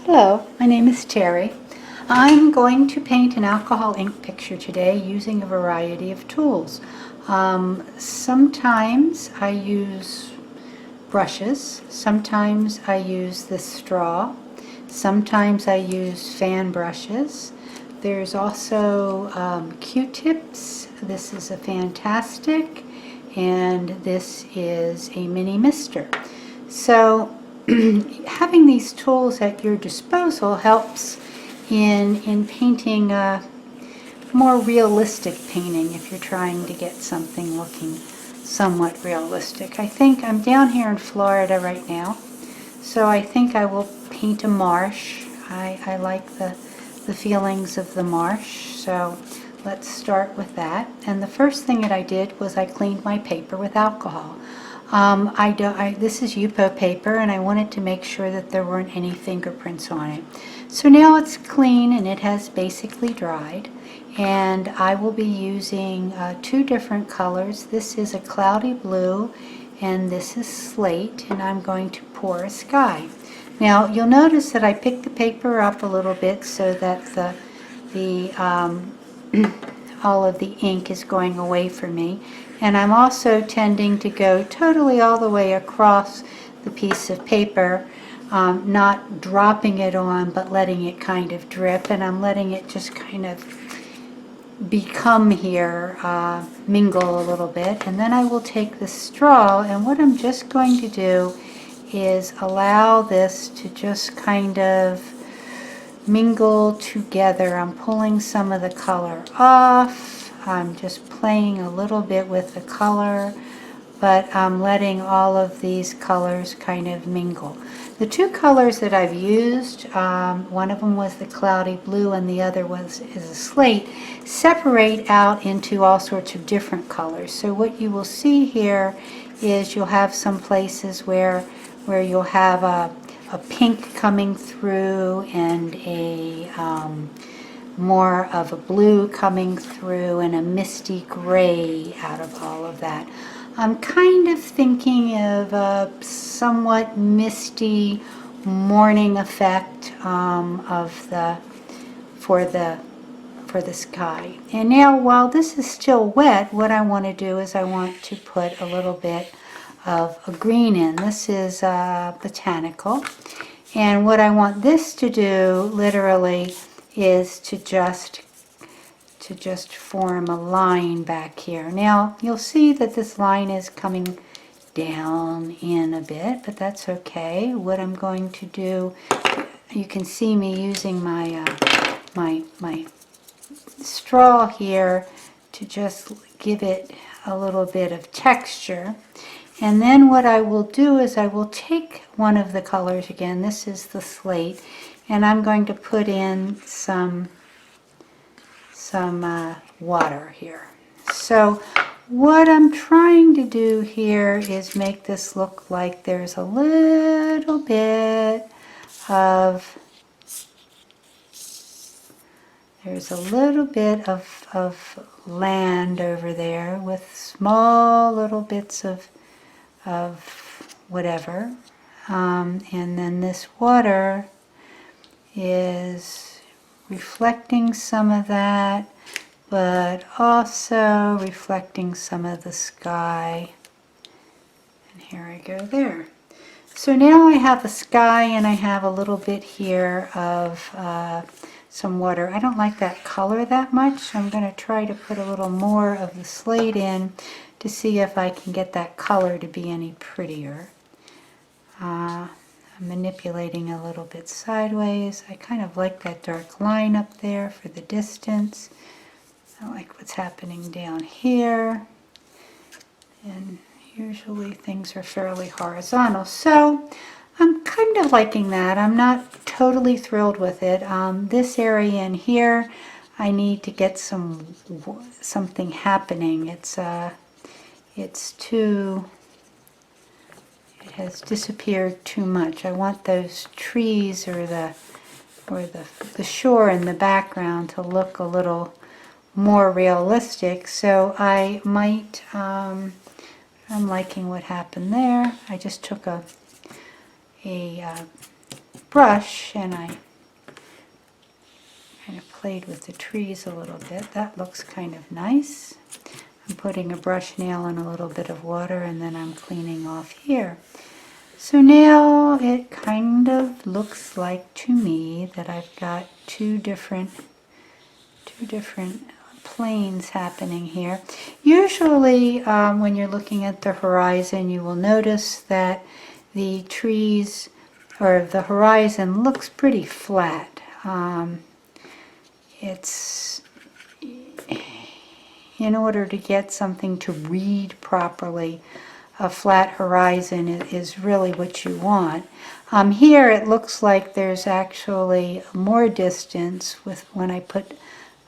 Hello, my name is Terry. I'm going to paint an alcohol ink picture today using a variety of tools. Sometimes I use brushes, sometimes I use this straw, sometimes I use fan brushes. There's also Q-tips. This is a fantastic, and this is a mini mister. So having these tools at your disposal helps in painting a more realistic painting if you're trying to get something looking somewhat realistic. I think I'm down here in Florida right now, so I think I will paint a marsh. I like the feelings of the marsh, so let's start with that. And the first thing that I did was I cleaned my paper with alcohol. This is Yupo paper, and I wanted to make sure that there weren't any fingerprints on it. So now it's clean and it has basically dried, and I will be using two different colors. This is a cloudy blue and this is slate, and I'm going to pour a sky. Now you'll notice that I picked the paper up a little bit so that all of the ink is going away from me, and I'm also tending to go totally all the way across the piece of paper, not dropping it on but letting it kind of drip, and I'm letting it just kind of become here, mingle a little bit. And then I will take the straw, and what I'm just going to do is allow this to just kind of mingle together. I'm pulling some of the color off. I'm just playing a little bit with the color, but I'm letting all of these colors kind of mingle. The two colors that I've used, one of them was the cloudy blue and the other is a slate, separate out into all sorts of different colors. So what you will see here is you'll have some places where you'll have a pink coming through and a more of a blue coming through and a misty gray out of all of that. I'm kind of thinking of a somewhat misty morning effect for the sky. And now while this is still wet, what I want to do is I want to put a little bit of a green in. This is botanical, and what I want this to do literally is to just form a line back here. Now you'll see that this line is coming down in a bit, but that's okay. What I'm going to do, you can see me using my my straw here to just give it a little bit of texture. And then what I will do is I will take one of the colors again, this is the slate, and I'm going to put in some water here. So what I'm trying to do here is make this look like there's a little bit of land over there with small little bits of whatever, and then this water is reflecting some of that, but also reflecting some of the sky. And here I go there. So now I have a sky and I have a little bit here of some water. I don't like that color that much, so I'm going to try to put a little more of the slate in to see if I can get that color to be any prettier. I'm manipulating a little bit sideways. I kind of like that dark line up there for the distance. I like what's happening down here. And usually things are fairly horizontal. So I'm kind of liking that. I'm not totally thrilled with it. This area in here, I need to get something happening. It has disappeared too much. I want those trees or the shore in the background to look a little more realistic. So I might, I'm liking what happened there. I just took a brush and I kind of played with the trees a little bit. That looks kind of nice. I'm putting a brush nail in a little bit of water and then I'm cleaning off here. So now it kind of looks like to me that I've got two different planes happening here. Usually when you're looking at the horizon, you will notice that the trees or the horizon looks pretty flat. It's in order to get something to read properly, a flat horizon is really what you want. Here it looks like there's actually more distance with when I put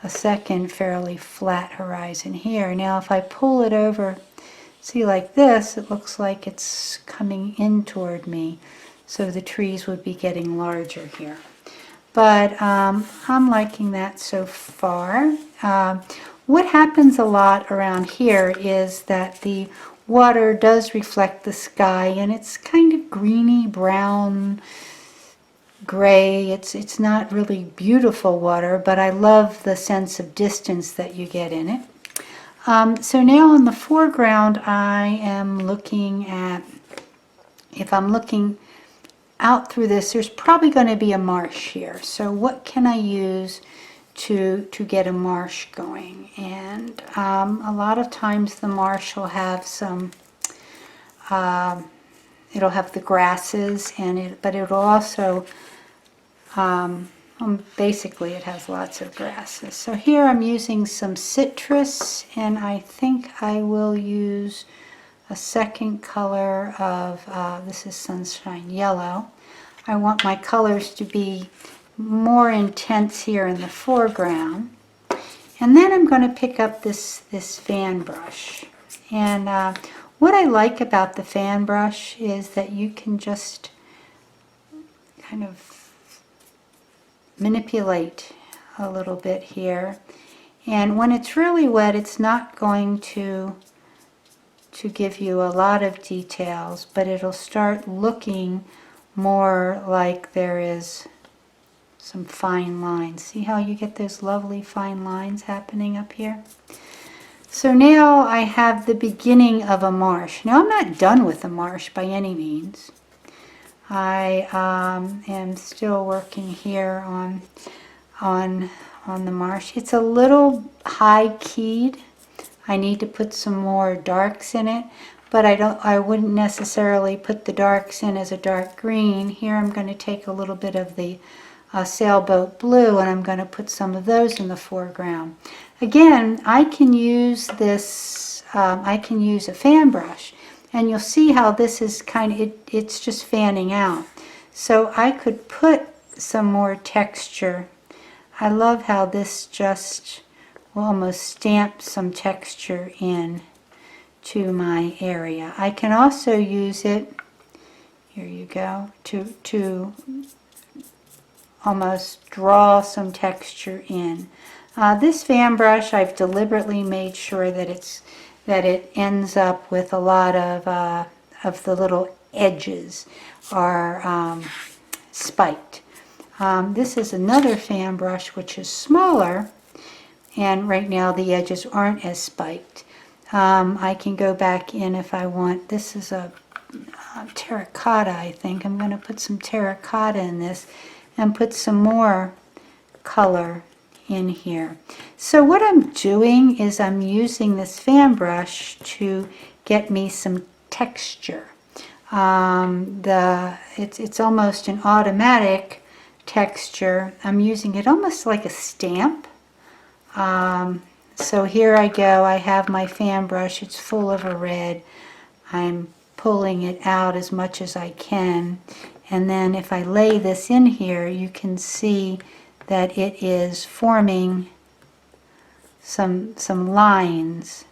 a second fairly flat horizon here. Now if I pull it over, see like this, it looks like it's coming in toward me. So the trees would be getting larger here. But I'm liking that so far. What happens a lot around here is that the water does reflect the sky and it's kind of greeny brown gray. It's not really beautiful water, but I love the sense of distance that you get in it. So now in the foreground I am looking at, if I'm looking out through this, there's probably going to be a marsh here. So what can I use to get a marsh going? And a lot of times the marsh will have some, it'll have the grasses but it'll also, basically it has lots of grasses. So here I'm using some citrus and I think I will use a second color of, this is sunshine yellow. I want my colors to be more intense here in the foreground. And then I'm going to pick up this fan brush. And what I like about the fan brush is that you can just kind of manipulate a little bit here. And when it's really wet, it's not going to give you a lot of details, but it'll start looking more like there is some fine lines. See how you get those lovely fine lines happening up here? So now I have the beginning of a marsh. Now I'm not done with the marsh by any means. I am still working here on the marsh. It's a little high-keyed. I need to put some more darks in it, but I wouldn't necessarily put the darks in as a dark green. Here I'm going to take a little bit of the sailboat blue and I'm going to put some of those in the foreground. Again, I can use this, I can use a fan brush, and you'll see how this is kind of, it's just fanning out. So I could put some more texture. I love how this just will almost stamp some texture in to my area. I can also use it, here you go, to almost draw some texture in. This fan brush, I've deliberately made sure that it ends up with a lot of the little edges are spiked. This is another fan brush which is smaller, and right now the edges aren't as spiked. I can go back in if I want. This is a terracotta, I think. I'm going to put some terracotta in this and put some more color in here. So what I'm doing is I'm using this fan brush to get me some texture. It's almost an automatic texture. I'm using it almost like a stamp. So here I go. I have my fan brush. It's full of a red. I'm pulling it out as much as I can. And then if I lay this in here, you can see that it is forming some lines.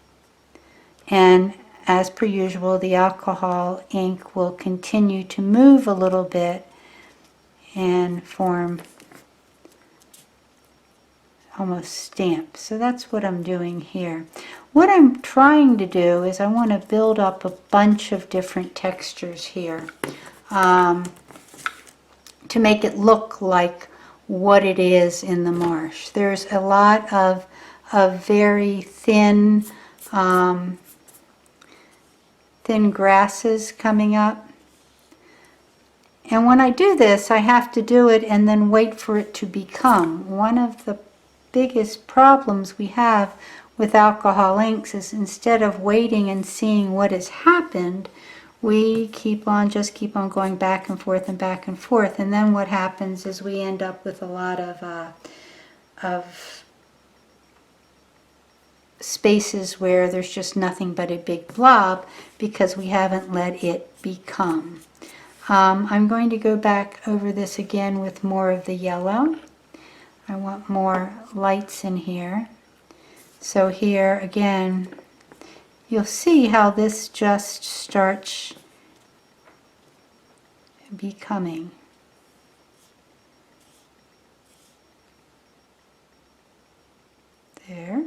And as per usual, the alcohol ink will continue to move a little bit and form almost stamps. So that's what I'm doing here. What I'm trying to do is I want to build up a bunch of different textures here. to make it look like what it is in the marsh. There's a lot of very thin, thin grasses coming up. And when I do this, I have to do it and then wait for it to become. One of the biggest problems we have with alcohol inks is instead of waiting and seeing what has happened, we just keep on going back and forth and back and forth. And then what happens is we end up with a lot of spaces where there's just nothing but a big blob because we haven't let it become. I'm going to go back over this again with more of the yellow. I want more lights in here. So here again, you'll see how this just starts becoming. There.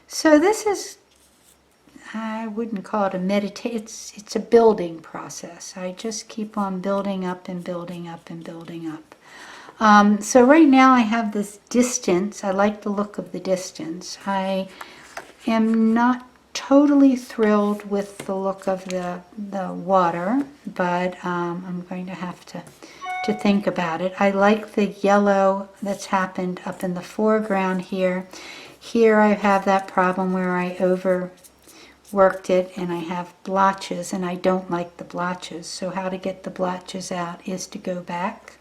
So this is, I wouldn't call it a meditation, it's a building process. I just keep on building up and building up and building up. So right now I have this distance. I like the look of the distance. I am not totally thrilled with the look of the water, but I'm going to have to think about it. I like the yellow that's happened up in the foreground here. Here I have that problem where I overworked it and I have blotches, and I don't like the blotches. So how to get the blotches out is to go back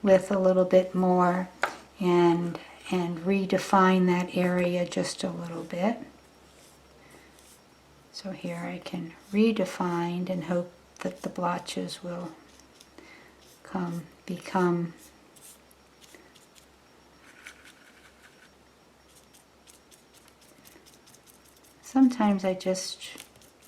with a little bit more and redefine that area just a little bit. So here I can redefine and hope that the blotches will become sometimes I just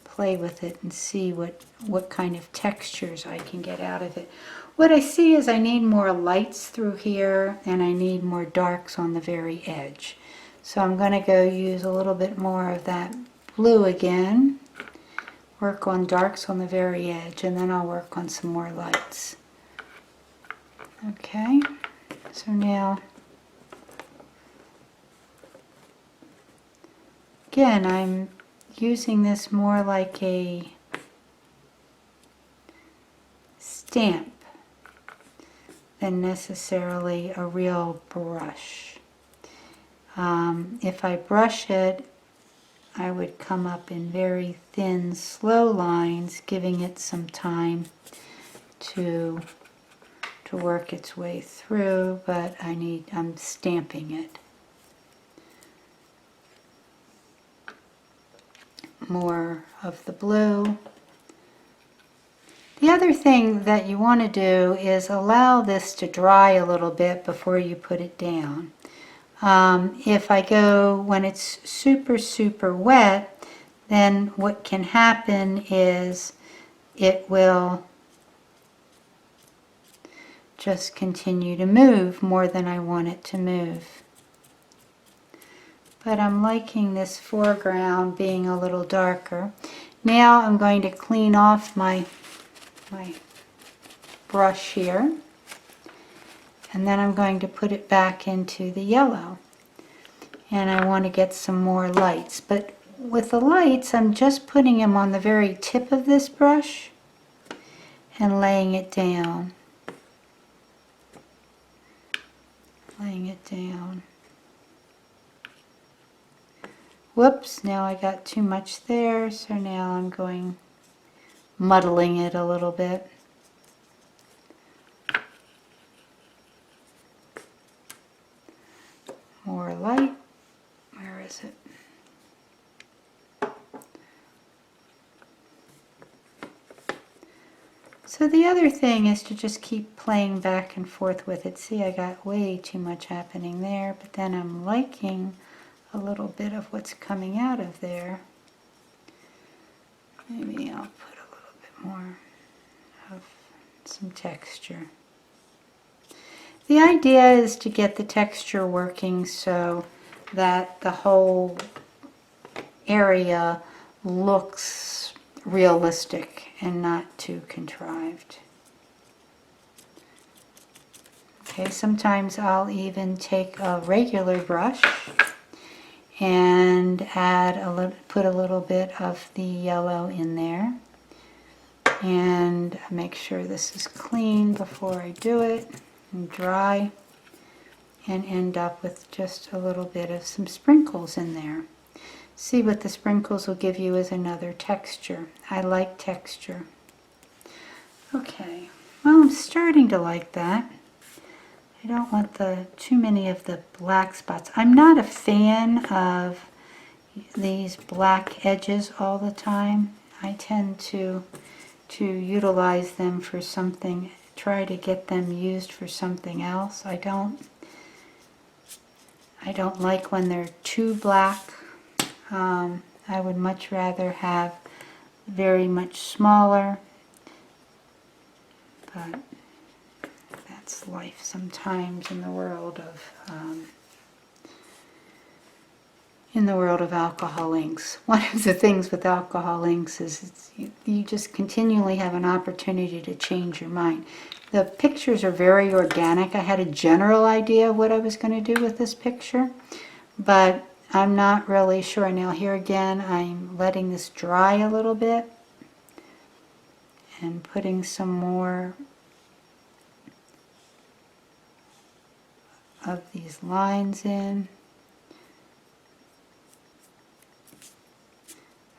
play with it and see what kind of textures I can get out of it. What I see is I need more lights through here and I need more darks on the very edge. So I'm going to go use a little bit more of that blue again, work on darks on the very edge, and then I'll work on some more lights. Okay, so now again I'm using this more like a stamp than necessarily a real brush. If I brush it, I would come up in very thin, slow lines, giving it some time to work its way through, but I'm stamping it. More of the blue. The other thing that you want to do is allow this to dry a little bit before you put it down. If I go when it's super wet, then what can happen is it will just continue to move more than I want it to move. But I'm liking this foreground being a little darker. Now I'm going to clean off my brush here, and then I'm going to put it back into the yellow, and I want to get some more lights. But with the lights, I'm just putting them on the very tip of this brush and laying it down. Laying it down. Whoops, now I got too much there, so now I'm going muddling it a little bit. More light. Where is it? So the other thing is to just keep playing back and forth with it. See, I got way too much happening there, but then I'm liking a little bit of what's coming out of there. Maybe I'll put a little bit more of some texture. The idea is to get the texture working so that the whole area looks realistic and not too contrived. Okay, sometimes I'll even take a regular brush and put a little bit of the yellow in there, and make sure this is clean before I do it and dry, and end up with just a little bit of some sprinkles in there. See, what the sprinkles will give you is another texture. I like texture. Okay, well, I'm starting to like that. I don't want too many of the black spots. I'm not a fan of these black edges all the time. I tend to utilize them for something, try to get them used for something else. I don't like when they're too black. I would much rather have very much smaller, but that's life sometimes in the world of alcohol inks. One of the things with alcohol inks is you just continually have an opportunity to change your mind. The pictures are very organic. I had a general idea of what I was going to do with this picture, but I'm not really sure. Now here again, I'm letting this dry a little bit and putting some more of these lines in.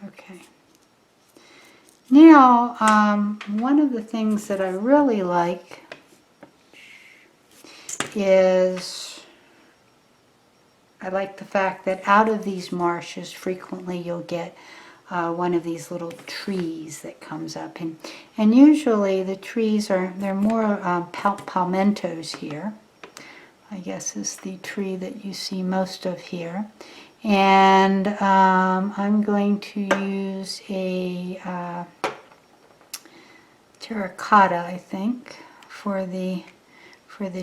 Okay. Now, one of the things that I really like is I like the fact that out of these marshes frequently you'll get one of these little trees that comes up, and usually the trees they're more palmettos here, I guess is the tree that you see most of here. And I'm going to use a terracotta, I think, for the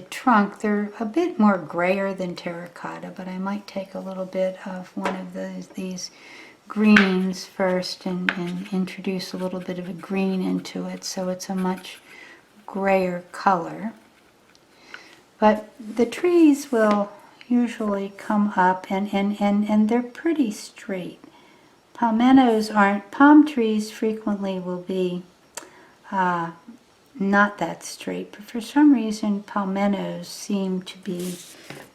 trunk. They're a bit more grayer than terracotta, but I might take a little bit of one of these greens first and introduce a little bit of a green into it, so it's a much grayer color. But the trees will usually come up and they're pretty straight. Palmettos aren't. Palm trees frequently will be not that straight, but for some reason palmettos seem to be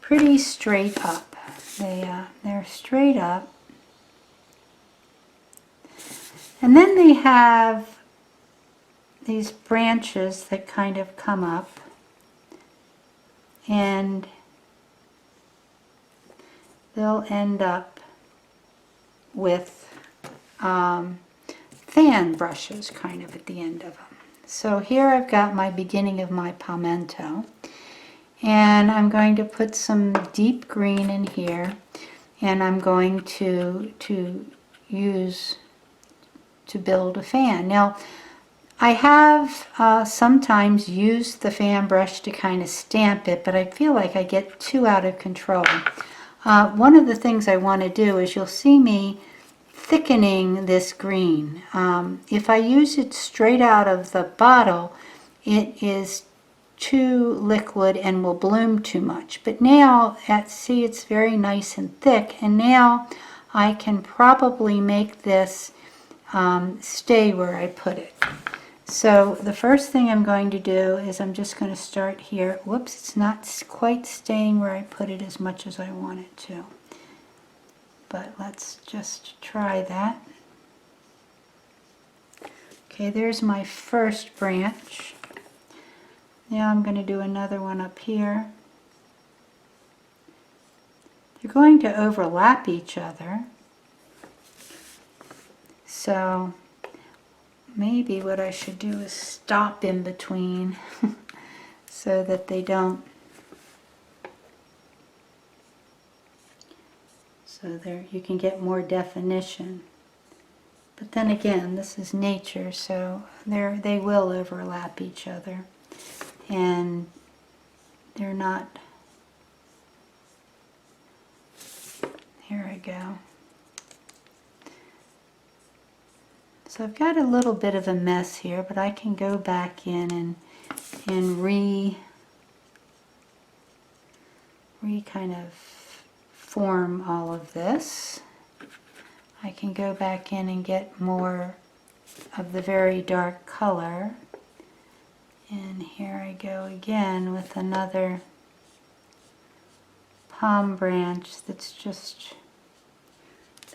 pretty straight up. They're straight up, and then they have these branches that kind of come up, and they'll end up with fan brushes kind of at the end of them. So here I've got my beginning of my palmetto, and I'm going to put some deep green in here, and I'm going to use to build a fan. Now, I have sometimes used the fan brush to kind of stamp it, but I feel like I get too out of control. One of the things I want to do is, you'll see me thickening this green. If I use it straight out of the bottle, it is too liquid and will bloom too much. But now, see, it's very nice and thick, and now I can probably make this stay where I put it. So the first thing I'm going to do is I'm just going to start here. Whoops, it's not quite staying where I put it as much as I want it to. But let's just try that. Okay, there's my first branch. Now I'm going to do another one up here. They're going to overlap each other. So maybe what I should do is stop in between so that they don't. So there you can get more definition. But then again, this is nature, so they will overlap each other. And they're not. Here I go. So I've got a little bit of a mess here, but I can go back in and kind of form all of this. I can go back in and get more of the very dark color. And here I go again with another palm branch that's just,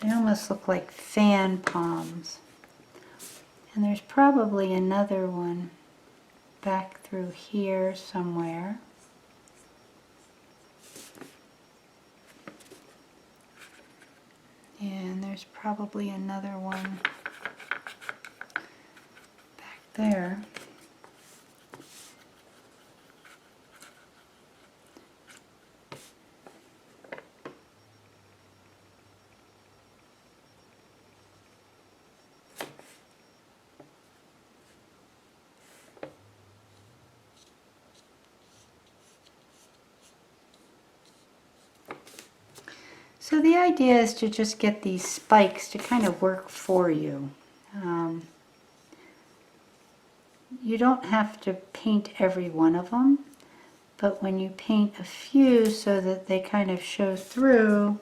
they almost look like fan palms. And there's probably another one back through here somewhere. And there's probably another one back there. So the idea is to just get these spikes to kind of work for you. You don't have to paint every one of them, but when you paint a few so that they kind of show through,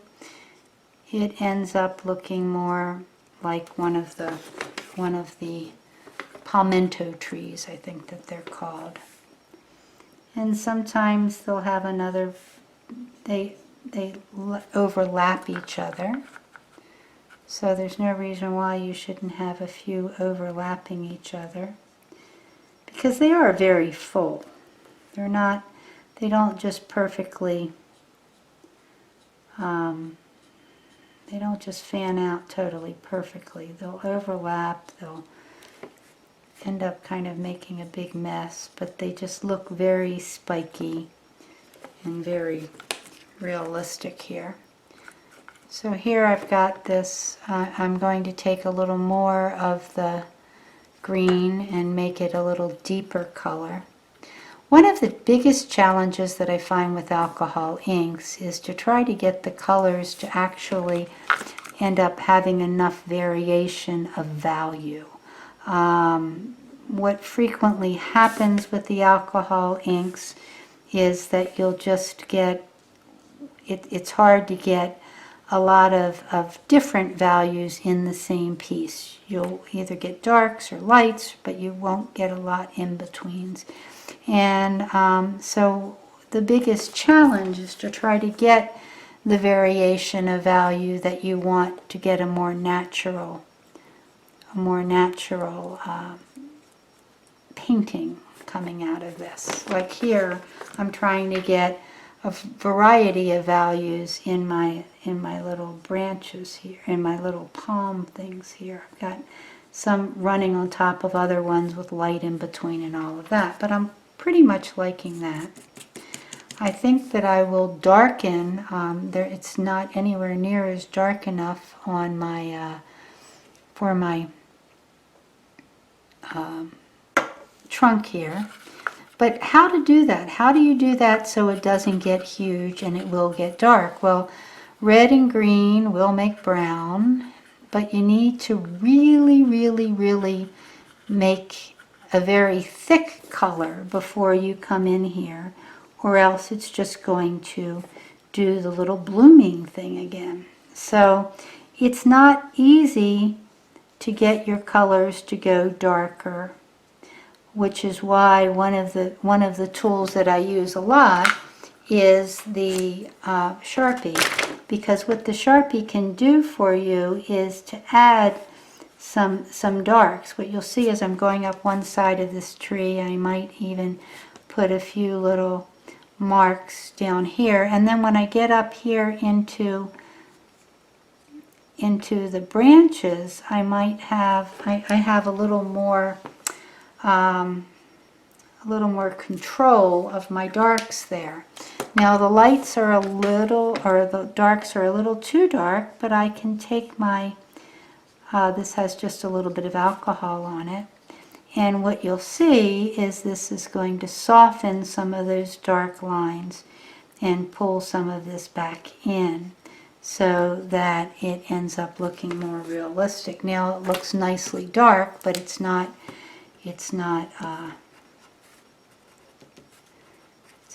it ends up looking more like one of the palmetto trees, I think that they're called. And sometimes they'll have another, they overlap each other. So there's no reason why you shouldn't have a few overlapping each other, because they are very full. They're not, they don't just perfectly, they don't just fan out totally perfectly. They'll overlap, they'll end up kind of making a big mess, but they just look very spiky and very realistic here. So here I've got this, I'm going to take a little more of the green and make it a little deeper color. One of the biggest challenges that I find with alcohol inks is to try to get the colors to actually end up having enough variation of value. What frequently happens with the alcohol inks is that you'll just get, it's hard to get a lot of different values in the same piece. You'll either get darks or lights, but you won't get a lot in betweens. And so the biggest challenge is to try to get the variation of value that you want to get a more natural painting coming out of this. Like here, I'm trying to get a variety of values in my little branches here, in my little palm things here. I've got some running on top of other ones with light in between and all of that, but I'm pretty much liking that. I think that I will darken, it's not anywhere near as dark enough on my, for my trunk here. But how to do that? How do you do that so it doesn't get huge and it will get dark? Well, red and green will make brown, but you need to really, really, really make a very thick color before you come in here, or else it's just going to do the little blooming thing again. So it's not easy to get your colors to go darker, which is why one of the tools that I use a lot is the Sharpie, because what the Sharpie can do for you is to add some darks. What you'll see is I'm going up one side of this tree. I might even put a few little marks down here, and then when I get up here into the branches, I might have I have a little more control of my darks there. Now the lights are a little, or the darks are a little too dark, but I can take my, this has just a little bit of alcohol on it, and what you'll see is this is going to soften some of those dark lines and pull some of this back in so that it ends up looking more realistic. Now it looks nicely dark, but it's not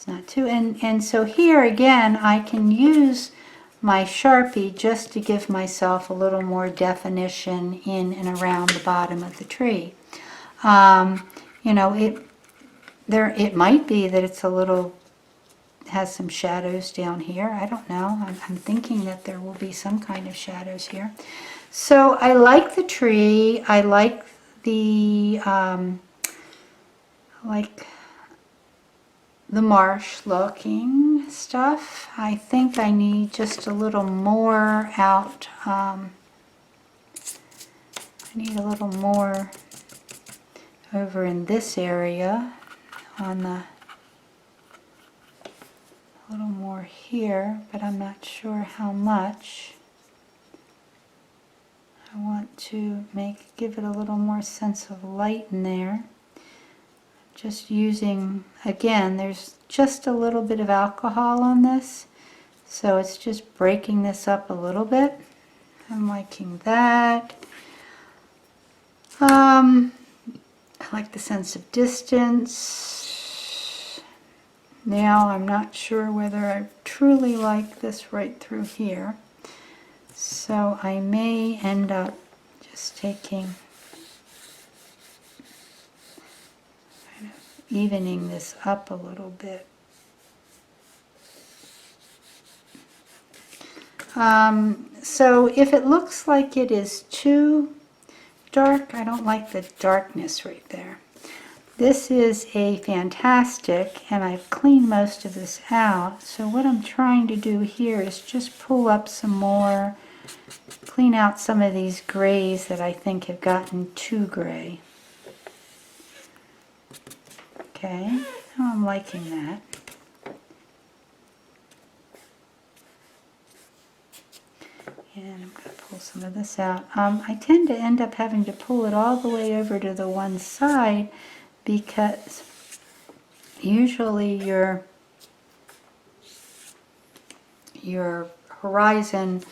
not too, and so here again I can use my Sharpie just to give myself a little more definition in and around the bottom of the tree. You know, it might be that it's a little, has some shadows down here. I don't know. I'm thinking that there will be some kind of shadows here. So I like the tree. I like the marsh looking stuff. I think I need just a little more out. I need a little more over in this area on the, a little more here, but I'm not sure how much. I want to give it a little more sense of light in there. Just using, again, there's just a little bit of alcohol on this, so it's just breaking this up a little bit. I'm liking that. I like the sense of distance. Now I'm not sure whether I truly like this right through here, so I may end up just taking, evening this up a little bit. So if it looks like it is too dark, I don't like the darkness right there. This is a fantastic, and I've cleaned most of this out, so what I'm trying to do here is just pull up some more, clean out some of these grays that I think have gotten too gray. Okay, oh, I'm liking that. And I'm going to pull some of this out. I tend to end up having to pull it all the way over to the one side because usually your horizon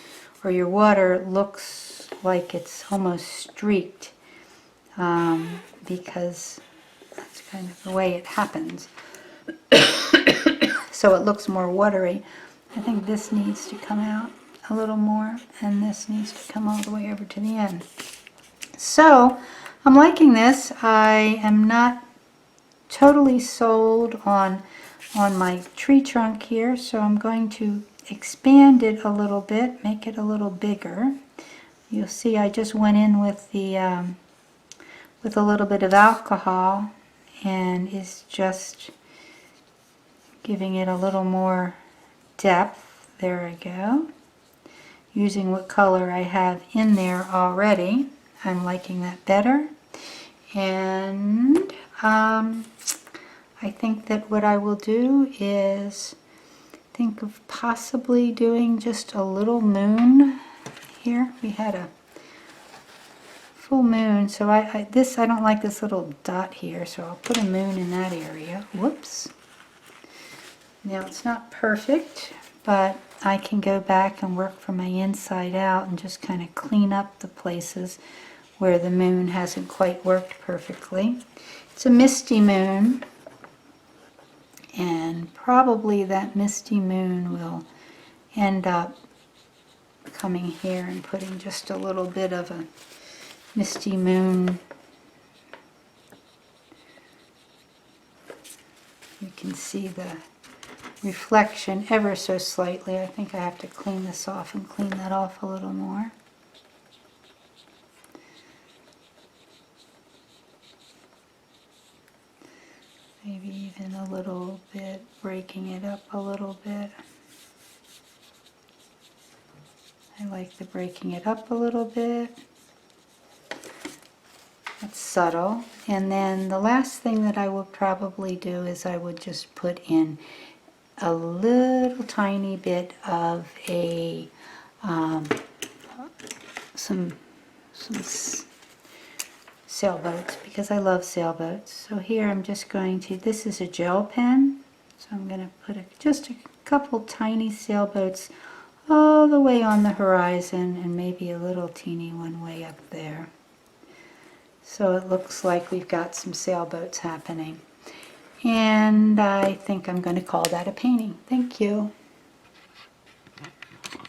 or your water looks like it's almost streaked because that's kind of the way it happens. So it looks more watery. I think this needs to come out a little more, and this needs to come all the way over to the end. So I'm liking this. I am not totally sold on my tree trunk here, so I'm going to expand it a little bit, make it a little bigger. You'll see I just went in with the with a little bit of alcohol and is just giving it a little more depth. There we go. Using what color I have in there already. I'm liking that better. And I think that what I will do is think of possibly doing just a little moon here. We had a full moon, so I don't like this little dot here, so I'll put a moon in that area. Whoops. Now it's not perfect, but I can go back and work from my inside out and just kind of clean up the places where the moon hasn't quite worked perfectly. It's a misty moon, and probably that misty moon will end up coming here and putting just a little bit of a misty moon. You can see the reflection ever so slightly. I think I have to clean this off and clean that off a little more. Maybe even a little bit, breaking it up a little bit. I like the breaking it up a little bit. That's subtle. And then the last thing that I would probably do is I would just put in a little tiny bit of a some sailboats, because I love sailboats. So here I'm just going to, this is a gel pen, so I'm going to put just a couple tiny sailboats all the way on the horizon and maybe a little teeny one way up there. So it looks like we've got some sailboats happening. And I think I'm going to call that a painting. Thank you.